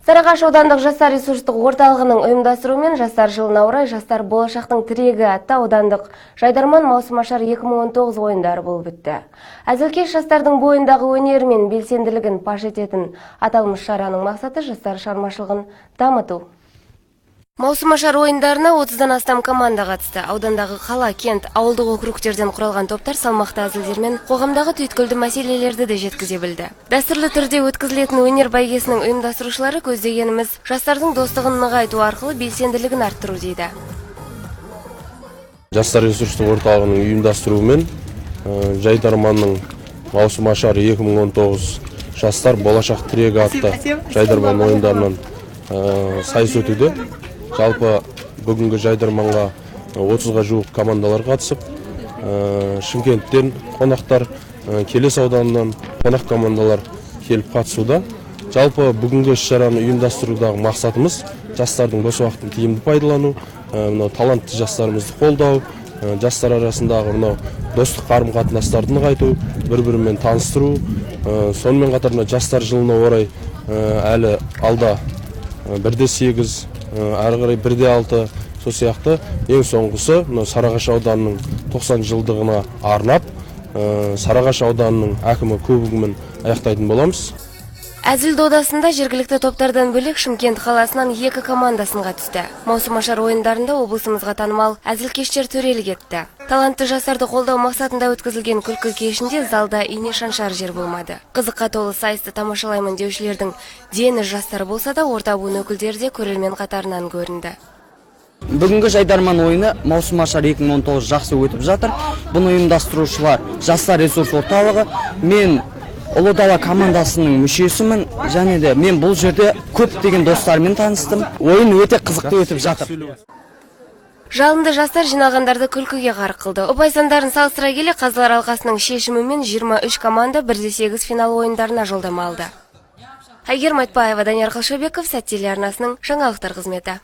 Сарыағаш аудандық жастар ресурстық орталығының ұйымдастыруымен жастар жылына орай жастар болашақтың тірегі атты аудандық жайдарман маусымашар 2019 ойындары болып өтті. Әзілкеш жастардың бойындағы өнері мен белсенділігін паш ететін аталмыш шараның мақсаты жастар шығармашылығын дамыту. Маусымашар ойындарына 30-дан астам команда қатысты. Аудандағы қала, кент, ауылдық округтерден құралған топтар салмақты әзілдермен қоғамдағы түйткілді мәселелерді де жеткізе білді. Дәстүрлі түрде өткізілетін өнер бәйгесінің ұйымдастырушылары көздегеніміз жастардың достығын нығайту арқылы белсенділігін арттыру дейді. Жастар ресурстық орталығының ұйымдастыруымен жайдарманның маусымашар 2019 жастар болашақ тірегі атты жайдарман ойындарынан сайыс өтуде. Жалпы бүгінгі жайдарманға 30-ға жуық командалар қатысып, Шымкенттен қонақтар, Келес ауданынан қонақ командалар келіп қатысуда. Жалпы бүгінгі іс-шараны ұйымдастырудағы мақсатымыз жастардың бос уақытын тиімді пайдалану, талантты жастарымызды қолдау, жастар арасындағы достық қарым-қатынастарды нығайту, бір-бірімен таныстыру. Сонымен қатар жастар жылына орай әлі алда 1-8, әрі қарай 1-6, сол сияқты ең соңғысы Сарыағаш ауданының 90 жылдығына арнап Сарыағаш ауданының әкімі көбігімен аяқтайтын боламыз. Әзіл додасында жергілікті топтардан бөлек Шымкент қаласынан 2 командасынға түсті. Маусымашар ойындарында облысымызға танымал әзілкештер төрелік етті. Талантты жастарды қолдау мақсатында өткізілген күлкі кешінде залда ине шаншар жер болмады. Қызыққа толы сайысты тамашалаймын деушілердің дені жастар болса да, орта буын өкілдері де көрермен қатарынан көрінді. Бүгінгі жайдарман ойыны маусымашар 2019 жақсы өтіп жатыр. Бұны ұйымдастырушылар жастар ресурс орталығы, мен Ұлы Дала командасының мүшесімін, және де мен бұл жерде көптеген достармен таныстым. Ойын өте қызықты өтіп жатыр. Жалынды жастар жиналғандарды күлкіге ғарық қылды. Ұпай сандарын салыстыра келе қазылар алқасының шешімімен 23 команда 1-8 финал ойындарына жолдама алды. Айгерім Айтбаева, Данияр Қалшабеков, Сәт телеарнасының жаңалықтар қызметі.